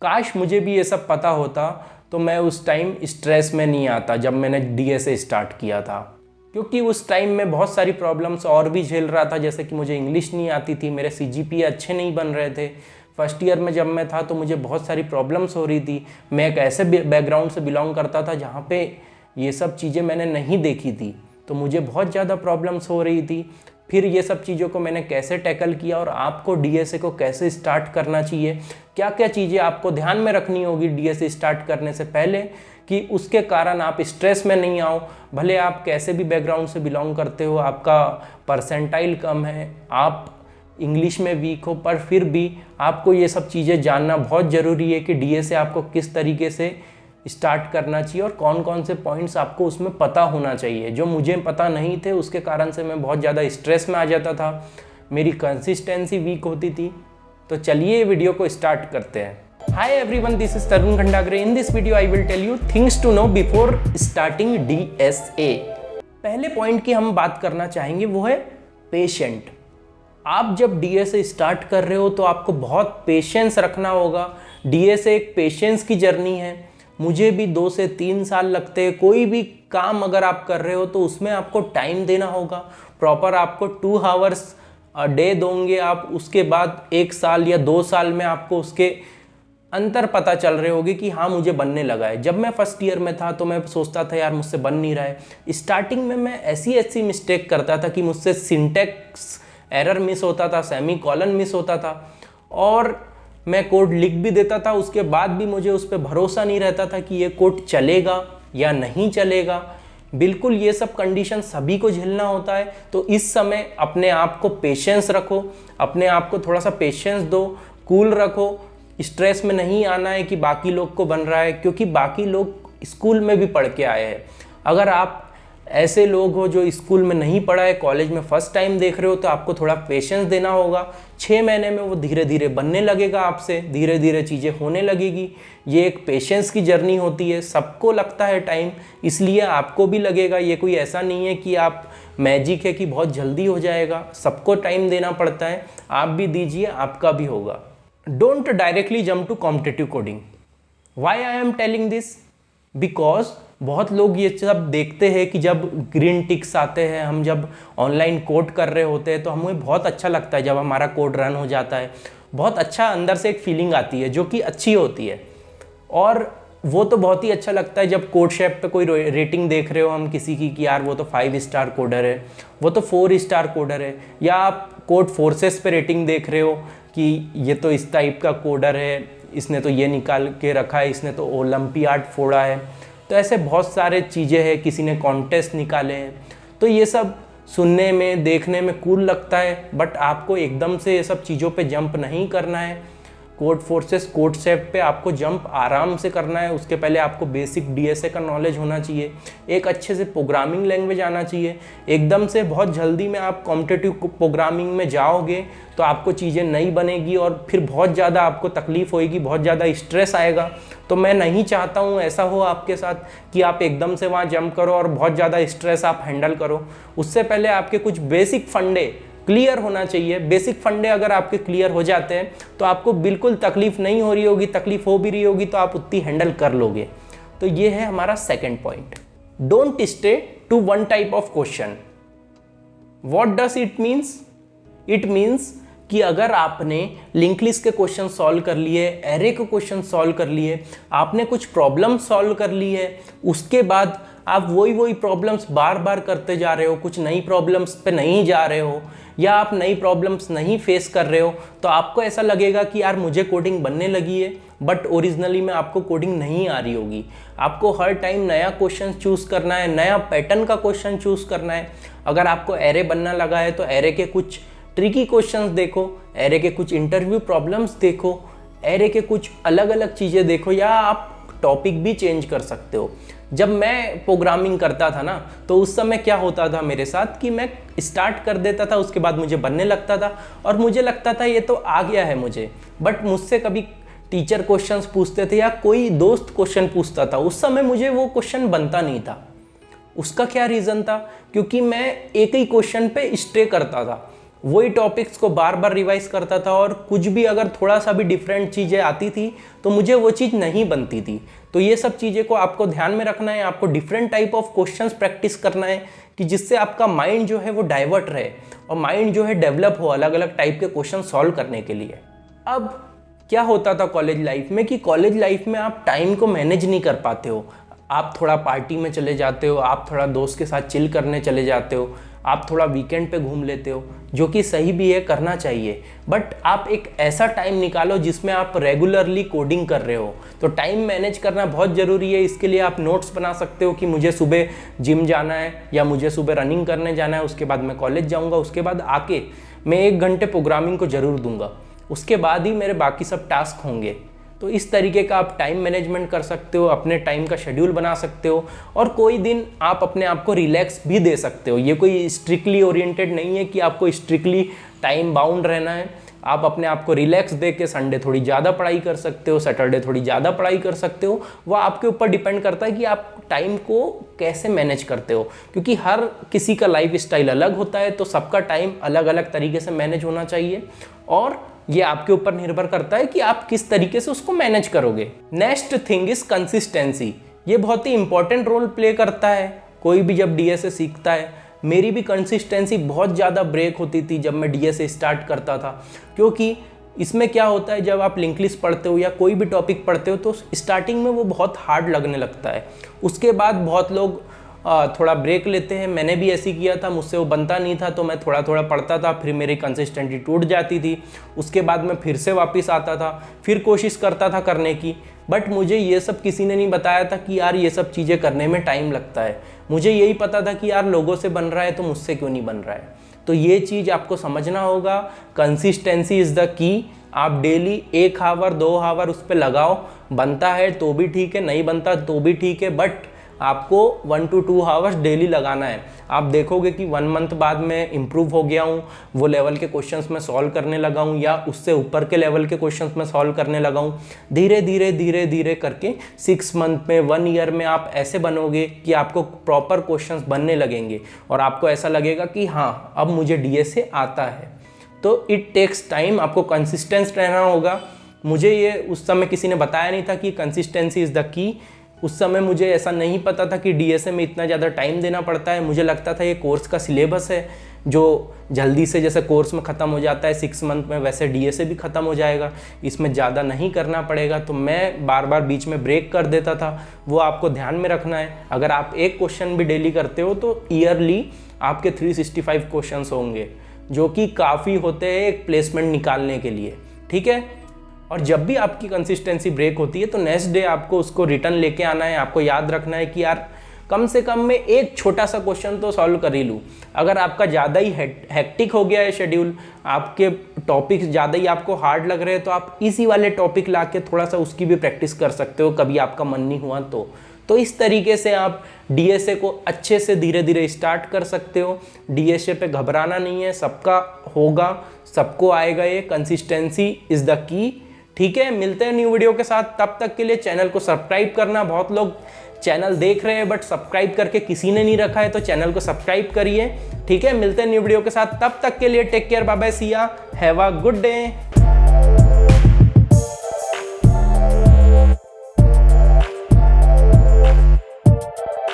काश मुझे भी ये सब पता होता तो मैं उस टाइम स्ट्रेस में नहीं आता जब मैंने डीएसए स्टार्ट किया था, क्योंकि उस टाइम में बहुत सारी प्रॉब्लम्स और भी झेल रहा था। जैसे कि मुझे इंग्लिश नहीं आती थी, मेरे सीजीपीए अच्छे नहीं बन रहे थे। फर्स्ट ईयर में जब मैं था तो मुझे बहुत सारी प्रॉब्लम्स हो रही थी। मैं एक ऐसे बैकग्राउंड से बिलोंग करता था जहाँ पे ये सब चीज़ें मैंने नहीं देखी थी, तो मुझे बहुत ज़्यादा प्रॉब्लम्स हो रही थी। फिर ये सब चीज़ों को मैंने कैसे टैकल किया और आपको डीएसए को कैसे स्टार्ट करना चाहिए, क्या क्या चीज़ें आपको ध्यान में रखनी होगी डीएसए स्टार्ट करने से पहले कि उसके कारण आप स्ट्रेस में नहीं आओ। भले आप कैसे भी बैकग्राउंड से बिलोंग करते हो, आपका परसेंटाइल कम है, आप इंग्लिश में वीक हो, पर फिर भी आपको ये सब चीज़ें जानना बहुत ज़रूरी है कि डीएसए आपको किस तरीके से स्टार्ट करना चाहिए और कौन कौन से पॉइंट्स आपको उसमें पता होना चाहिए। जो मुझे पता नहीं थे उसके कारण से मैं बहुत ज़्यादा स्ट्रेस में आ जाता था, मेरी कंसिस्टेंसी वीक होती थी। तो चलिए वीडियो को स्टार्ट करते हैं। Hi everyone, this is Tarun Khandagre. In this video I will tell you things to know before starting DSA. पहले पॉइंट की हम बात करना चाहेंगे वो है पेशेंट। आप जब डीएसए स्टार्ट कर रहे हो तो आपको बहुत पेशेंस रखना होगा। डीएसए एक पेशेंस की जर्नी है। मुझे भी 2 से 3 साल लगते हैं। कोई भी काम अगर आप कर रहे हो तो उसमें आपको टाइम देना होगा। प्रॉपर आपको 2 आवर्स डे दोगे आप, उसके बाद 1 साल या 2 साल में आपको उसके अंतर पता चल रहे होगी कि हाँ मुझे बनने लगा है। जब मैं फर्स्ट ईयर में था तो मैं सोचता था यार मुझसे बन नहीं रहा है। स्टार्टिंग में मैं ऐसी मिस्टेक करता था कि मुझसे सिंटेक्स एरर मिस होता था, सेमी कॉलन मिस होता था और मैं कोड लिख भी देता था। उसके बाद भी मुझे उस पर भरोसा नहीं रहता था कि ये कोड चलेगा या नहीं चलेगा। बिल्कुल ये सब कंडीशन सभी को झेलना होता है। तो इस समय अपने आप को पेशेंस रखो, अपने आप को थोड़ा सा पेशेंस दो, कूल रखो। स्ट्रेस में नहीं आना है कि बाकी लोग को बन रहा है, क्योंकि बाकी लोग स्कूल में भी पढ़ के आए हैं। अगर आप ऐसे लोग हो जो स्कूल में नहीं पढ़ा है, कॉलेज में फर्स्ट टाइम देख रहे हो, तो आपको थोड़ा पेशेंस देना होगा। 6 महीने में वो धीरे धीरे बनने लगेगा, आपसे धीरे धीरे चीज़ें होने लगेगी। ये एक पेशेंस की जर्नी होती है। सबको लगता है टाइम, इसलिए आपको भी लगेगा। ये कोई ऐसा नहीं है कि आप मैजिक है कि बहुत जल्दी हो जाएगा। सबको टाइम देना पड़ता है, आप भी दीजिए, आपका भी होगा। Don't directly jump to competitive coding. Why I am telling this? Because बहुत लोग ये सब देखते हैं कि जब ग्रीन टिक्स आते हैं, हम जब ऑनलाइन कोड कर रहे होते हैं तो हमें बहुत अच्छा लगता है। जब हमारा कोड रन हो जाता है बहुत अच्छा अंदर से एक फीलिंग आती है जो कि अच्छी होती है। और वो तो बहुत ही अच्छा लगता है जब कोड शेप पे कोई रेटिंग देख रहे हो हम किसी की कि यार वो तो 5 स्टार कोडर है, वो तो 4 स्टार कोडर है। या आप कोड फोर्सेस पे रेटिंग देख रहे हो कि ये तो इस टाइप का कोडर है, इसने तो ये निकाल के रखा है, इसने तो ओलंपियाड फोड़ा है। तो ऐसे बहुत सारे चीज़ें हैं, किसी ने कॉन्टेस्ट निकाले हैं। तो ये सब सुनने में देखने में कूल लगता है, बट आपको एकदम से ये सब चीज़ों पे जंप नहीं करना है। कोड फोर्सेस कोड शेप पे आपको जंप आराम से करना है। उसके पहले आपको बेसिक डीएसए का नॉलेज होना चाहिए, एक अच्छे से प्रोग्रामिंग लैंग्वेज आना चाहिए। एकदम से बहुत जल्दी में आप कॉम्पिटिटिव प्रोग्रामिंग में जाओगे तो आपको चीज़ें नई बनेगी और फिर बहुत ज़्यादा आपको तकलीफ होएगी, बहुत ज़्यादा स्ट्रेस आएगा। तो मैं नहीं चाहता हूँ ऐसा हो आपके साथ कि आप एकदम से वहाँ जंप करो और बहुत ज़्यादा स्ट्रेस आप हैंडल करो। उससे पहले आपके कुछ बेसिक फंडे क्लियर होना चाहिए। बेसिक फंडे अगर आपके क्लियर हो जाते हैं तो आपको बिल्कुल तकलीफ नहीं हो रही होगी, तकलीफ हो भी रही होगी तो आप उतनी हैंडल कर लोगे। तो ये है हमारा second point. Don't stay to one type of question. What does it means? It means कि अगर आपने लिंक लिस्ट के क्वेश्चन सॉल्व कर लिए, एरे के क्वेश्चन सॉल्व कर लिए, आपने कुछ प्रॉब्लम सॉल्व कर ली है, उसके बाद आप वही प्रॉब्लम्स बार बार करते जा रहे हो, कुछ नई प्रॉब्लम्स पे नहीं जा रहे हो या आप नई प्रॉब्लम्स नहीं फेस कर रहे हो, तो आपको ऐसा लगेगा कि यार मुझे कोडिंग बनने लगी है, बट ओरिजिनली में आपको कोडिंग नहीं आ रही होगी। आपको हर टाइम नया क्वेश्चन चूज़ करना है, नया पैटर्न का क्वेश्चन चूज़ करना है। अगर आपको एरे बनना लगा है तो एरे के कुछ ट्रिकी क्वेश्चंस देखो, एरे के कुछ इंटरव्यू प्रॉब्लम्स देखो, एरे के कुछ अलग अलग चीज़ें देखो, या आप टॉपिक भी चेंज कर सकते हो। जब मैं प्रोग्रामिंग करता था ना तो उस समय क्या होता था मेरे साथ कि मैं स्टार्ट कर देता था, उसके बाद मुझे बनने लगता था और मुझे लगता था ये तो आ गया है मुझे। बट मुझसे कभी टीचर क्वेश्चंस पूछते थे या कोई दोस्त क्वेश्चन पूछता था, उस समय मुझे वो क्वेश्चन बनता नहीं था। उसका क्या रीज़न था? क्योंकि मैं एक ही क्वेश्चन पे स्टे करता था वही टॉपिक्स को बार बार रिवाइज करता था, और कुछ भी अगर थोड़ा सा भी डिफरेंट चीज़ें आती थी तो मुझे वो चीज़ नहीं बनती थी। तो ये सब चीज़ें को आपको ध्यान में रखना है, आपको different type of questions practice करना है कि जिससे आपका माइंड जो है वो डाइवर्ट रहे और माइंड जो है डेवलप हो अलग अलग टाइप के क्वेश्चन सॉल्व करने के लिए। अब क्या होता था कॉलेज लाइफ में कि कॉलेज लाइफ में आप टाइम को मैनेज नहीं कर पाते हो। आप थोड़ा पार्टी में चले जाते हो, आप थोड़ा दोस्त के साथ चिल करने चले जाते हो, आप थोड़ा वीकेंड पे घूम लेते हो, जो कि सही भी है, करना चाहिए। बट आप एक ऐसा टाइम निकालो जिसमें आप रेगुलरली कोडिंग कर रहे हो। तो टाइम मैनेज करना बहुत ज़रूरी है। इसके लिए आप नोट्स बना सकते हो कि मुझे सुबह जिम जाना है या मुझे सुबह रनिंग करने जाना है, उसके बाद मैं कॉलेज जाऊँगा, उसके बाद आके मैं 1 घंटे प्रोग्रामिंग को ज़रूर दूंगा, उसके बाद ही मेरे बाकी सब टास्क होंगे। तो इस तरीके का आप टाइम मैनेजमेंट कर सकते हो, अपने टाइम का शेड्यूल बना सकते हो, और कोई दिन आप अपने आप को रिलैक्स भी दे सकते हो। ये कोई स्ट्रिक्टली ओरिएंटेड नहीं है कि आपको स्ट्रिक्टली टाइम बाउंड रहना है। आप अपने आप को रिलैक्स दे के संडे थोड़ी ज़्यादा पढ़ाई कर सकते हो, सैटरडे थोड़ी ज़्यादा पढ़ाई कर सकते हो। वह आपके ऊपर डिपेंड करता है कि आप टाइम को कैसे मैनेज करते हो, क्योंकि हर किसी का लाइफ स्टाइल अलग होता है। तो सबका टाइम अलग अलग तरीके से मैनेज होना चाहिए, और ये आपके ऊपर निर्भर करता है कि आप किस तरीके से उसको मैनेज करोगे। Next thing is consistency. ये बहुत ही इंपॉर्टेंट रोल प्ले करता है कोई भी जब डीएसए सीखता है। मेरी भी कंसिस्टेंसी बहुत ज़्यादा ब्रेक होती थी जब मैं डीएसए स्टार्ट करता था, क्योंकि इसमें क्या होता है, जब आप लिंक लिस्ट पढ़ते हो या कोई भी टॉपिक पढ़ते हो तो स्टार्टिंग में वो बहुत हार्ड लगने लगता है। उसके बाद बहुत लोग थोड़ा ब्रेक लेते हैं। मैंने भी ऐसे किया था, मुझसे वो बनता नहीं था तो मैं थोड़ा थोड़ा पढ़ता था, फिर मेरी कंसिस्टेंसी टूट जाती थी। उसके बाद मैं फिर से वापस आता था, फिर कोशिश करता था करने की। बट मुझे ये सब किसी ने नहीं बताया था कि यार ये सब चीज़ें करने में टाइम लगता है। मुझे यही पता था कि यार लोगों से बन रहा है तो मुझसे क्यों नहीं बन रहा है। तो ये चीज़ आपको समझना होगा। Consistency is the key. आप डेली 1 आवर 2 आवर उस पर लगाओ, बनता है तो भी ठीक है, नहीं बनता तो भी ठीक है, बट आपको 1 to 2 आवर्स डेली लगाना है। आप देखोगे कि 1 मंथ बाद मैं इम्प्रूव हो गया हूँ, वो लेवल के क्वेश्चंस मैं सॉल्व करने लगा हूँ या उससे ऊपर के लेवल के क्वेश्चंस मैं सॉल्व करने लगा हूँ। धीरे धीरे धीरे धीरे करके 6 मंथ में 1 ईयर में आप ऐसे बनोगे कि आपको प्रॉपर क्वेश्चंस बनने लगेंगे और आपको ऐसा लगेगा कि हाँ अब मुझे डीएसए आता है। तो इट टेक्स टाइम, आपको कंसिस्टेंस रहना होगा। मुझे ये उस समय किसी ने बताया नहीं था कि कंसिस्टेंसी इज़ द की। उस समय मुझे ऐसा नहीं पता था कि डीएसए में इतना ज़्यादा टाइम देना पड़ता है। मुझे लगता था ये कोर्स का सिलेबस है जो जल्दी से, जैसे कोर्स में ख़त्म हो जाता है 6 मंथ में, वैसे डीएसए भी ख़त्म हो जाएगा, इसमें ज़्यादा नहीं करना पड़ेगा। तो मैं बार बार बीच में ब्रेक कर देता था। वो आपको ध्यान में रखना है। अगर आप एक क्वेश्चन भी डेली करते हो तो ईयरली आपके 365 क्वेश्चन होंगे, जो कि काफ़ी होते हैं एक प्लेसमेंट निकालने के लिए, ठीक है। और जब भी आपकी कंसिस्टेंसी ब्रेक होती है तो नेक्स्ट डे आपको उसको रिटर्न लेके आना है। आपको याद रखना है कि यार कम से कम मैं एक छोटा सा क्वेश्चन तो सॉल्व कर ही लूँ। अगर आपका ज़्यादा ही हेक्टिक हो गया है शेड्यूल, आपके टॉपिक्स ज़्यादा ही आपको हार्ड लग रहे हैं, तो आप इसी वाले टॉपिक ला के थोड़ा सा उसकी भी प्रैक्टिस कर सकते हो, कभी आपका मन नहीं हुआ तो इस तरीके से आप डीएसए को अच्छे से धीरे धीरे स्टार्ट कर सकते हो। डीएसए पे घबराना नहीं है, सबका होगा, सबको आएगा। ये कंसिस्टेंसी इज़ द की, ठीक है। मिलते हैं न्यू वीडियो के साथ, तब तक के लिए चैनल को सब्सक्राइब करना। बहुत लोग चैनल देख रहे हैं बट सब्सक्राइब करके किसी ने नहीं रखा है, तो चैनल को सब्सक्राइब करिए, ठीक है। मिलते हैं न्यू वीडियो के साथ, तब तक के लिए टेक केयर, बाय बाय, सी या, हैव अ गुड डे।